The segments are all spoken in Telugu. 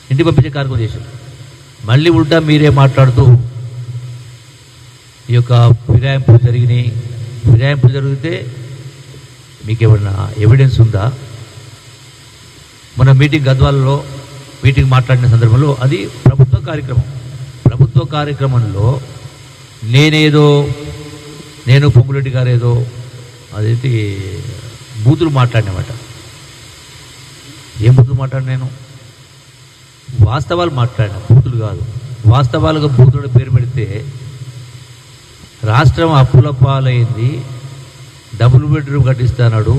ఇంటికి పంపించే కార్యక్రమం చేశారు. మళ్ళీ ఉల్టా మీరే మాట్లాడుతూ ఈ యొక్క ఫిరాయింపులు జరిగినాయి, ఫిరాయింపులు జరిగితే మీకు ఏమన్నా ఎవిడెన్స్ ఉందా? మన మీటింగ్ గద్వాలలో మీటింగ్ మాట్లాడిన సందర్భంలో అది ప్రభుత్వ కార్యక్రమం. ప్రభుత్వ కార్యక్రమంలో నేను పొంగులెడ్డి గారు ఏదో అదేంటి బూతులు మాట్లాడినమాట. ఏం బూతులు మాట్లాడిన? నేను వాస్తవాలు మాట్లాడిన, బూతులు కాదు. వాస్తవాలుగా బూతుడు పేరు పెడితే రాష్ట్రం అప్పుల పాలైంది, డబుల్ బెడ్రూమ్ కట్టిస్తాడు,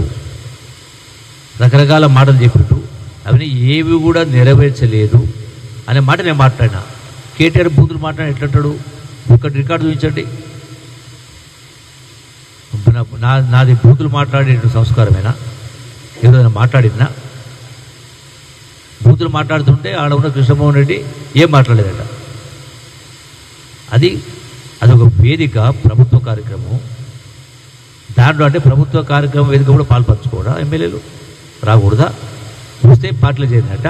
రకరకాల మాటలు చెప్పిండు. అవన్నీ ఏవి కూడా నెరవేర్చలేదు అనే మాట నేను మాట్లాడినా. కేటీఆర్ బూతులు మాట్లాడి ఎట్లంటాడు? ఒక్కటి రికార్డు చూపించండి. నాది బూతులు మాట్లాడే సంస్కారమేనా? ఏదైనా మాట్లాడినా? బూతులు మాట్లాడుతుంటే ఆడ ఉన్న కృష్ణమోహన్ రెడ్డి ఏం మాట్లాడలేదట. అదొక వేదిక, ప్రభుత్వ కార్యక్రమం. దాంట్లో అంటే ప్రభుత్వ కార్యక్రమం వేదిక కూడా పాల్పంచుకోవడా? ఎమ్మెల్యేలు రాకూడదా? వస్తే పార్టీలు చేరినట్ట.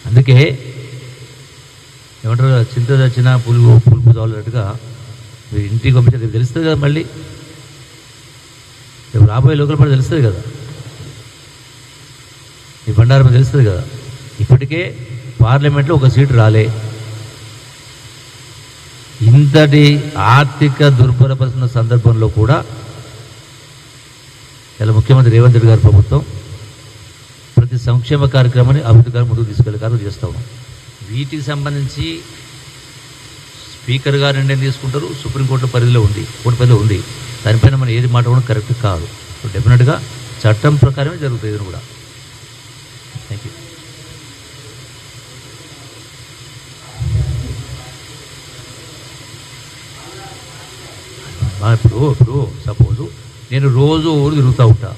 అందుకే ఏమంటారు, చింత చచ్చిన పులుపు తోలనట్టుగా మీరు ఇంటికి పంపించారు. తెలుస్తుంది కదా, మళ్ళీ రేపు రాబోయే లోకల్ పార్టీ తెలుస్తుంది కదా, ఈ బండారం తెలుస్తుంది కదా. ఇప్పటికే పార్లమెంట్లో ఒక సీటు రాలే. ఇంతటి ఆర్థిక దుర్భరపరుస్తున్న సందర్భంలో కూడా ఇలా ముఖ్యమంత్రి రేవంత్ రెడ్డి గారి ప్రభుత్వం ప్రతి సంక్షేమ కార్యక్రమాన్ని అభివృద్ధి గారు ముందుకు తీసుకెళ్లే కార్యక్రమం చేస్తూ ఉన్నాం. వీటికి సంబంధించి స్పీకర్ గారు నిర్ణయం తీసుకుంటారు, సుప్రీంకోర్టు పరిధిలో ఉంది, కోర్టు పరిధిలో ఉంది. దానిపైన మనం ఏది మాట కూడా కరెక్ట్ కాదు. సో డెఫినెట్గా చట్టం ప్రకారమే జరుగుతుంది ఇది కూడా. Thank you. ఇప్పుడు సపోజు నేను రోజు ఊరు తిరుగుతూ ఉంటా,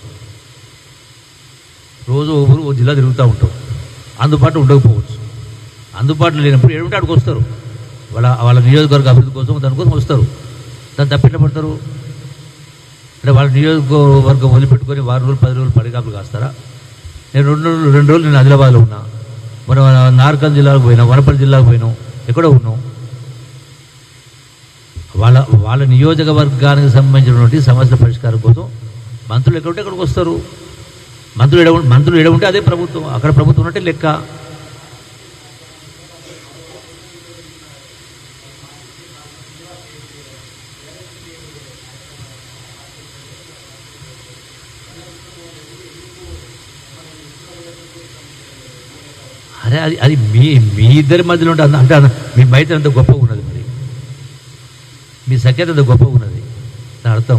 రోజు ఊరు ఓ జిల్లా తిరుగుతూ ఉంటాం. అందుబాటులో ఉండకపోవచ్చు. అందుబాటులో లేనప్పుడు ఏడుంటే అక్కడికి వస్తారు. వాళ్ళ నియోజకవర్గ అభివృద్ధి కోసం దానికోసం వస్తారు. దాన్ని తప్పిట్లా పడతారు అంటే వాళ్ళ నియోజకవర్గం వదిలిపెట్టుకొని 6 రోజులు 10 రోజులు పడిగాపులు కాస్తారా? నేను 2 రోజులు నేను ఆదిలాబాద్లో ఉన్నా, మనం నార్కల్ జిల్లాకు పోయినాం, వనపల్లి జిల్లాకు పోయినాం, ఎక్కడో ఉన్నాం. వాళ్ళ నియోజకవర్గానికి సంబంధించినటువంటి సమస్యల పరిష్కారం కోసం మంత్రులు ఎక్కడుంటే అక్కడికి వస్తారు. మంత్రులు ఎడ ఉంటే అదే ప్రభుత్వం, అక్కడ ప్రభుత్వం ఉన్నట్టే లెక్క. అరే అది మీ ఇద్దరి మధ్యలో ఉంటుంది. అంటే మీ మైత్రి అంత గొప్పగా ఉన్నది, మరి మీ సఖ్యత అంత గొప్పగా ఉన్నది. దాని అర్థం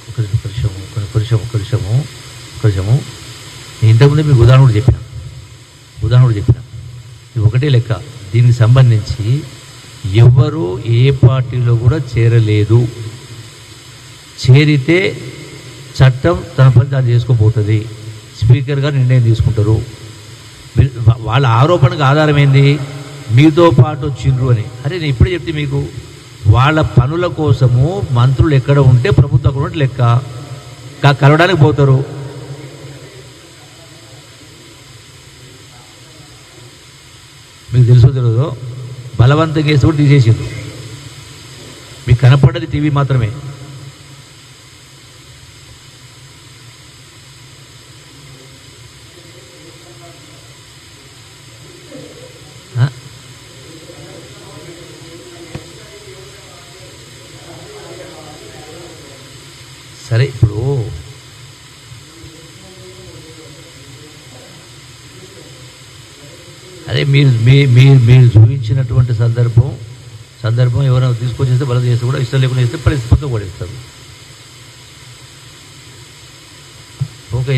ఒక నిమిషము ఇంతకుముందే మీకు ఉదాహరణ చెప్పిన ఇది ఒకటే లెక్క. దీనికి సంబంధించి ఎవరు ఏ పార్టీలో కూడా చేరలేదు. చేరితే చట్టం తన పని దాన్ని చేసుకోబోతుంది. స్పీకర్ గారు నిర్ణయం తీసుకుంటారు. వాళ్ళ ఆరోపణకు ఆధారం ఏంది? మీతో పాటు వచ్చిండ్రు అని. అరే నేను ఇప్పుడే చెప్తే మీకు, వాళ్ళ పనుల కోసము మంత్రులు ఎక్కడ ఉంటే ప్రభుత్వం అక్కడ ఉంటే లెక్క. కలవడానికి పోతారు. మీకు తెలుసో తెలియదో బలవంతంగా వేసి కూడా తీసేసిండ్రు. మీకు కనపడ్డది టీవీ మాత్రమే. సరే, ఇప్పుడు అదే మీరు చూపించినటువంటి సందర్భం ఎవరైనా తీసుకొచ్చేస్తే బలం చేస్తే కూడా ఇష్టం లేకుండా చేస్తే పరిస్థితితో పడేస్తారు. ఓకే,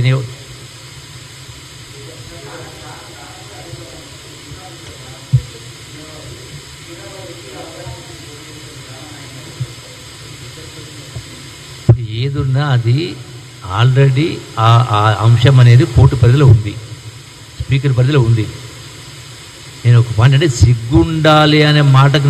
ఏదున్నా అది ఆల్రెడీ ఆ అంశం అనేది కోర్టు పరిధిలో ఉంది. స్పీకర్ పరిధిలో ఉంది. నేను ఒక పాయింట్ అంటే సిగ్గుండాలి అనే మాటకు